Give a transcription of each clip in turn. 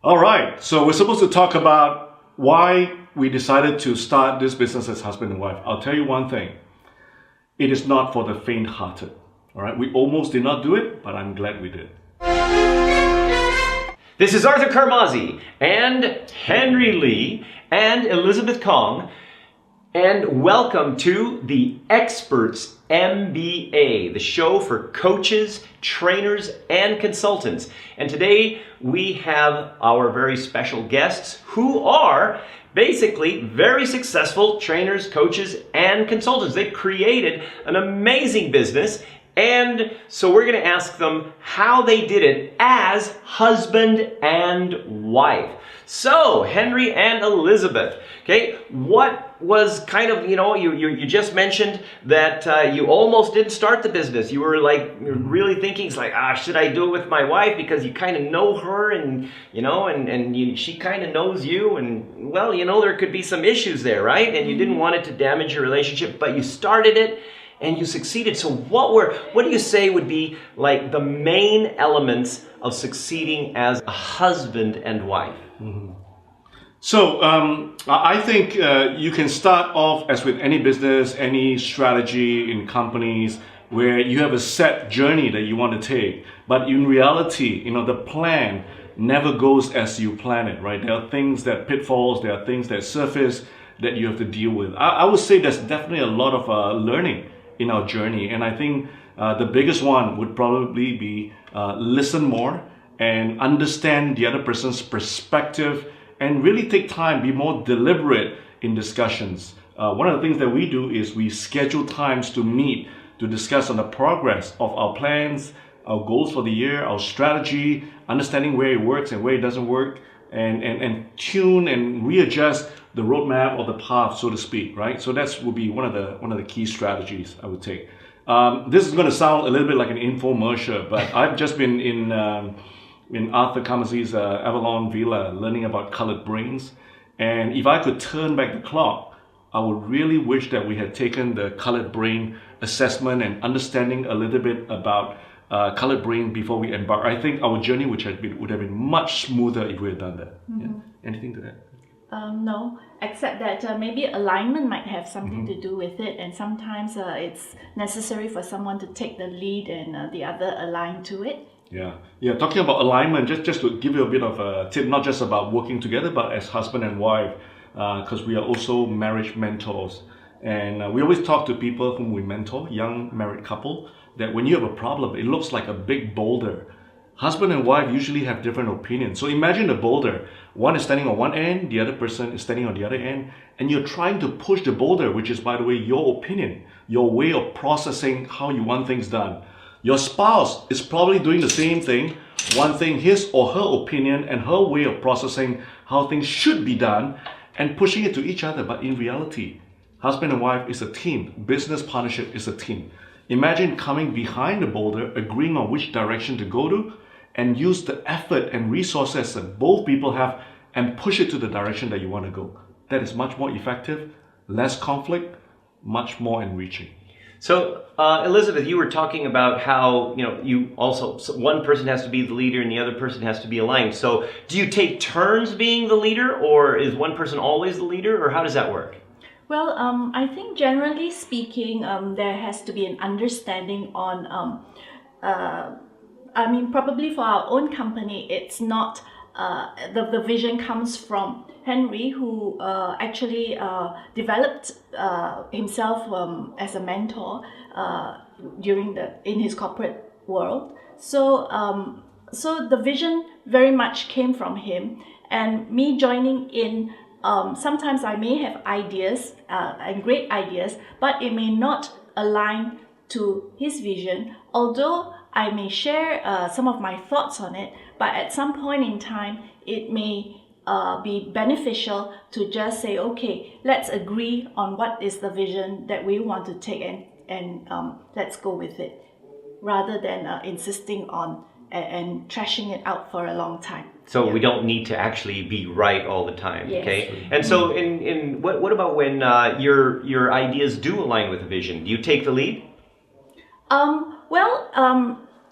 All right, so we're supposed to talk about why we decided to start this business as husband and wife. I'll tell you one thing. It is not for the faint-hearted. All right, we almost did not do it, but I'm glad we did. This is Arthur Carmazzi and Henry Lee and Elizabeth Kong, and welcome to the Experts MBA, the show for coaches, trainers, and consultants. And today we have our very special guests who are basically very successful trainers, coaches, and consultants. They've created an amazing business, and so we're going to ask them how they did it as husband and wife. So, Henry and Elizabeth, okay, what was kind of, you just mentioned that you almost didn't start the business. You were like really thinking, it's like, should I do it with my wife? Because you kind of know her and, she kind of knows you. And, well, there could be some issues there, right? And you didn't want it to damage your relationship, but you started it and you succeeded. So what do you say would be like the main elements of succeeding as a husband and wife? Mm-hmm. So I think you can start off as with any business, any strategy in companies where you have a set journey that you want to take. But in reality, the plan never goes as you plan it, right? There are things that pitfalls, there are things that surface that you have to deal with. I would say there's definitely a lot of learning in our journey. And I think the biggest one would probably be listen more and understand the other person's perspective and really take time, be more deliberate in discussions. One of the things that we do is we schedule times to meet, to discuss on the progress of our plans, our goals for the year, our strategy, understanding where it works and where it doesn't work, and tune and readjust the roadmap or the path, so to speak, right? So that would be one of the key strategies I would take. This is going to sound a little bit like an infomercial, but I've just been in Arthur Carmazzi's Avalon Villa learning about colored brains. And if I could turn back the clock, I would really wish that we had taken the colored brain assessment and understanding a little bit about colored brain before we embark. I think our journey would have been much smoother if we had done that. Mm-hmm. Yeah. Anything to that? No, except that maybe alignment might have something to do with it, and sometimes it's necessary for someone to take the lead and the other align to it. Yeah. Talking about alignment, just to give you a bit of a tip, not just about working together, but as husband and wife, because we are also marriage mentors. And we always talk to people whom we mentor, young married couple, that when you have a problem, it looks like a big boulder. Husband and wife usually have different opinions. So imagine a boulder. One is standing on one end, the other person is standing on the other end, and you're trying to push the boulder, which is, by the way, your opinion, your way of processing how you want things done. Your spouse is probably doing the same thing, one thing, his or her opinion and her way of processing how things should be done and pushing it to each other. But in reality, husband and wife is a team. Business partnership is a team. Imagine coming behind the boulder, agreeing on which direction to go to, and use the effort and resources that both people have and push it to the direction that you want to go. That is much more effective, less conflict, much more enriching. So, Elizabeth, you were talking about how, you also, so one person has to be the leader and the other person has to be aligned. So, do you take turns being the leader, or is one person always the leader, or how does that work? Well, I think generally speaking, there has to be an understanding on, probably for our own company, it's not, the vision comes from Henry, who actually developed himself as a mentor in his corporate world. So the vision very much came from him, and me joining in. Sometimes I may have ideas and great ideas, but it may not align to his vision. Although I may share some of my thoughts on it, but at some point in time, it may be beneficial to just say, okay, let's agree on what is the vision that we want to take and let's go with it, rather than insisting on and trashing it out for a long time. So we don't need to actually be right all the time, yes. Okay? And so, what about when your ideas do align with the vision? Do you take the lead?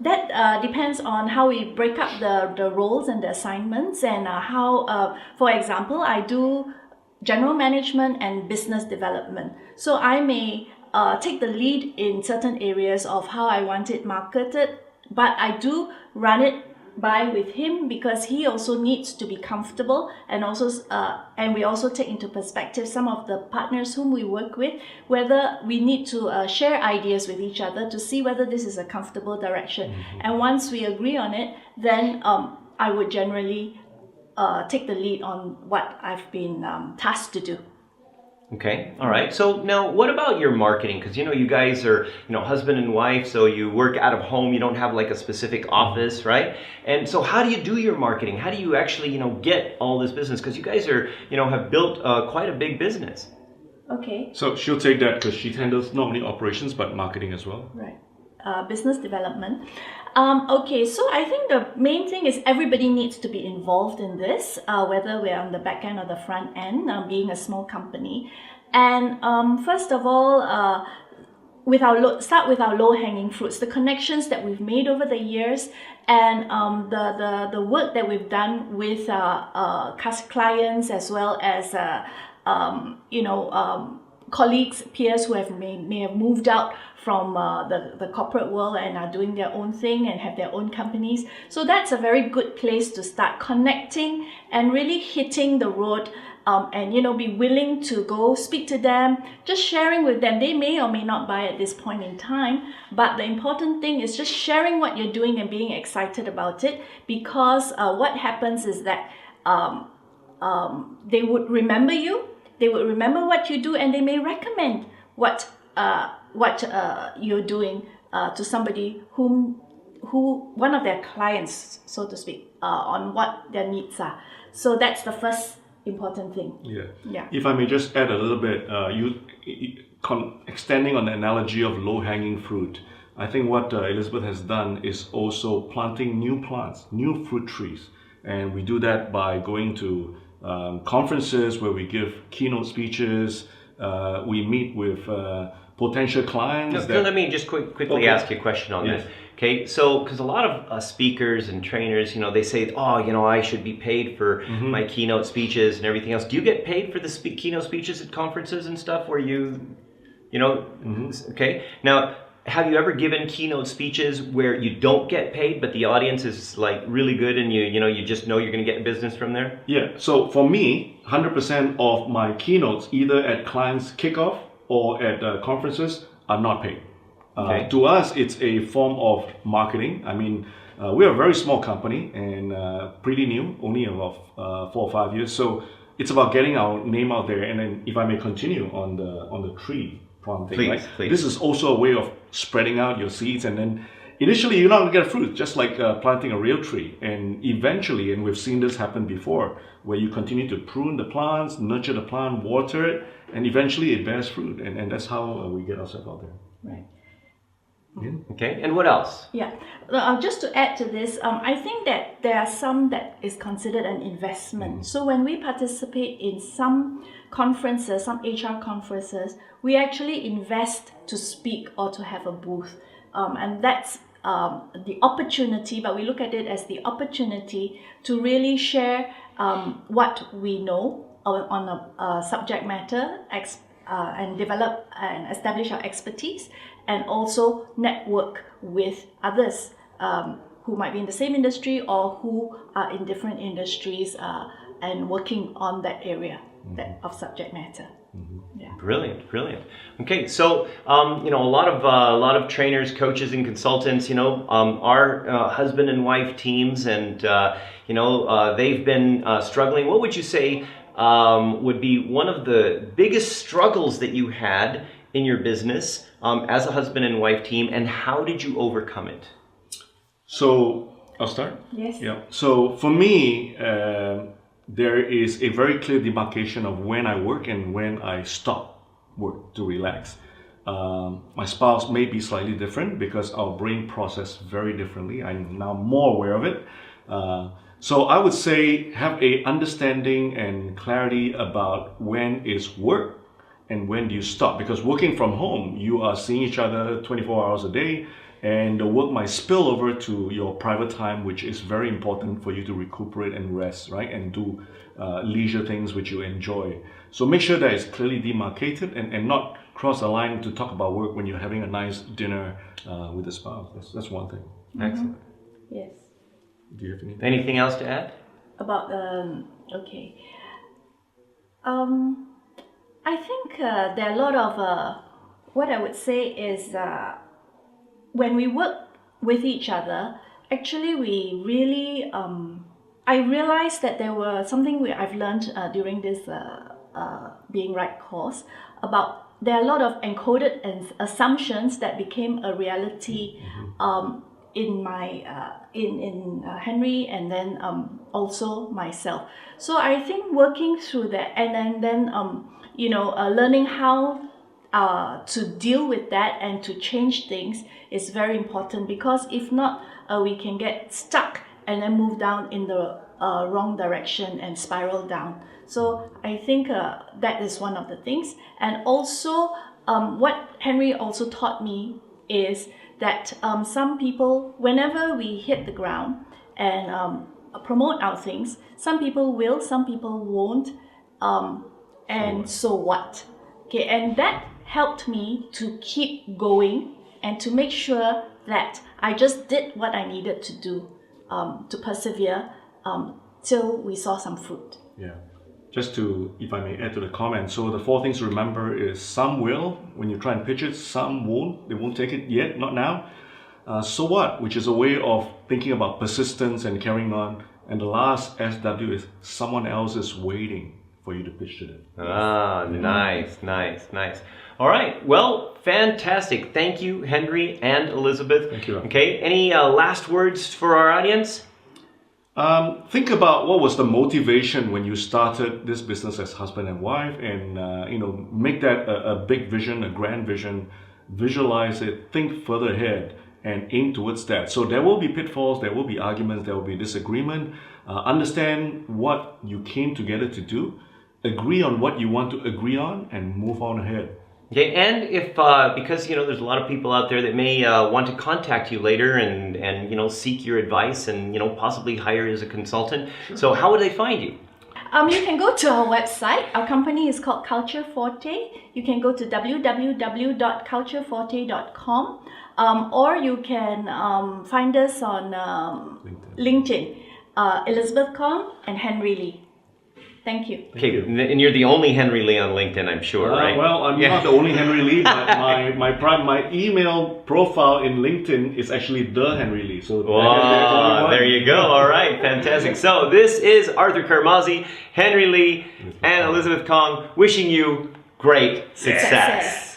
That depends on how we break up the roles and the assignments, and how, for example, I do general management and business development. So I may take the lead in certain areas of how I want it marketed, but I do run it by with him because he also needs to be comfortable, and also and we also take into perspective some of the partners whom we work with, whether we need to share ideas with each other to see whether this is a comfortable direction. And once we agree on it, then I would generally take the lead on what I've been tasked to do. Okay, all right. So now what about your marketing? Because you guys are, husband and wife, so you work out of home, you don't have like a specific office, right? And so how do you do your marketing? How do you actually, get all this business? Because you guys are, have built quite a big business. Okay. So she'll take that because she handles not only operations but marketing as well. Right. Business development. Okay, so I think the main thing is everybody needs to be involved in this, whether we're on the back end or the front end, being a small company. And first of all, start with our low-hanging fruits, the connections that we've made over the years, and the work that we've done with clients, as well as colleagues, peers who may have moved out from the corporate world and are doing their own thing and have their own companies. So that's a very good place to start connecting and really hitting the road, and be willing to go speak to them, just sharing with them. They may or may not buy at this point in time, but the important thing is just sharing what you're doing and being excited about it, because what happens is that they would remember you. They would remember what you do, and they may recommend what you're doing to somebody who one of their clients, so to speak, on what their needs are. So that's the first important thing. Yeah. If I may just add a little bit, extending on the analogy of low-hanging fruit, I think what Elizabeth has done is also planting new plants, new fruit trees, and we do that by going to conferences where we give keynote speeches. We meet with potential clients. Let me just quickly ask you a question on this. Okay, so because a lot of speakers and trainers, they say, I should be paid for my keynote speeches and everything else. Do you get paid for the keynote speeches at conferences and stuff where okay. Now, have you ever given keynote speeches where you don't get paid, but the audience is like really good and you just know you're going to get business from there? Yeah, so for me, 100% of my keynotes, either at clients' kickoff or at conferences, are not paid. Okay. To us, it's a form of marketing. I mean, we're a very small company and pretty new, only about 4 or 5 years. So it's about getting our name out there. And then, if I may continue on the tree thing, please, right? Please. This is also a way of spreading out your seeds, and then initially you're not going to get fruit, just like planting a real tree. And eventually, and we've seen this happen before, where you continue to prune the plants, nurture the plant, water it, and eventually it bears fruit. And that's how we get ourselves out there. Right. Yeah. Okay, and what else? Yeah, just to add to this, I think that there are some that is considered an investment. So when we participate in some conferences, some HR conferences, we actually invest to speak or to have a booth. And that's the opportunity, but we look at it as the opportunity to really share what we know on a subject matter, and develop and establish our expertise, and also network with others who might be in the same industry or who are in different industries and working on that area of subject matter. Yeah. Brilliant. Okay, so a lot of trainers, coaches, and consultants, are husband and wife teams, and they've been struggling. What would you say would be one of the biggest struggles that you had in your business as a husband and wife team, and how did you overcome it? So I'll start. Yes. Yeah. So for me, there is a very clear demarcation of when I work and when I stop work to relax. My spouse may be slightly different because our brain process very differently. I'm now more aware of it. So I would say have a understanding and clarity about when is work and when do you stop. Because working from home, you are seeing each other 24 hours a day, and the work might spill over to your private time, which is very important for you to recuperate and rest, right? And do leisure things which you enjoy. So make sure that it's clearly demarcated and not cross a line to talk about work when you're having a nice dinner with the spouse. That's one thing. Excellent. Yes. Do you have anything? Anything else to add? About okay. I think there are a lot of what I would say is when we work with each other, actually we really I realized that there were something I've learned during this Being Right course about there are a lot of encoded assumptions that became a reality in my in Henry and then also myself. So I think working through that and then learning how to deal with that and to change things is very important, because if not, we can get stuck and then move down in the wrong direction and spiral down. So I think that is one of the things. And also what Henry also taught me is that some people, whenever we hit the ground and promote our things, some people will, some people won't, and so what? Okay, and that helped me to keep going and to make sure that I just did what I needed to do to persevere till we saw some fruit. Yeah. Just to, if I may add to the comment, so the 4 things to remember is some will, when you try and pitch it, some won't, they won't take it yet, not now. So what? Which is a way of thinking about persistence and carrying on. And the last SW is someone else is waiting for you to pitch to them. Ah, nice. All right, well, fantastic. Thank you, Henry and Elizabeth. Thank you. Okay, any last words for our audience? Think about what was the motivation when you started this business as husband and wife, and make that a big vision, a grand vision, visualize it, think further ahead and aim towards that. So there will be pitfalls, there will be arguments, there will be disagreement. Understand what you came together to do, agree on what you want to agree on, and move on ahead. Okay, and if because there's a lot of people out there that may want to contact you later and seek your advice and possibly hire you as a consultant. Sure. So how would they find you? You can go to our website. Our company is called Culture Forte. You can go to www.cultureforte.com, or you can find us on LinkedIn. Elizabeth Kong and Henry Lee. Thank you. Okay, and you're the only Henry Lee on LinkedIn, I'm sure, right? Well, I'm not the only Henry Lee, but my email profile in LinkedIn is actually the Henry Lee. So there you go. All right, fantastic. So this is Arthur Carmazzi, Henry Lee, and Elizabeth Kong wishing you great success.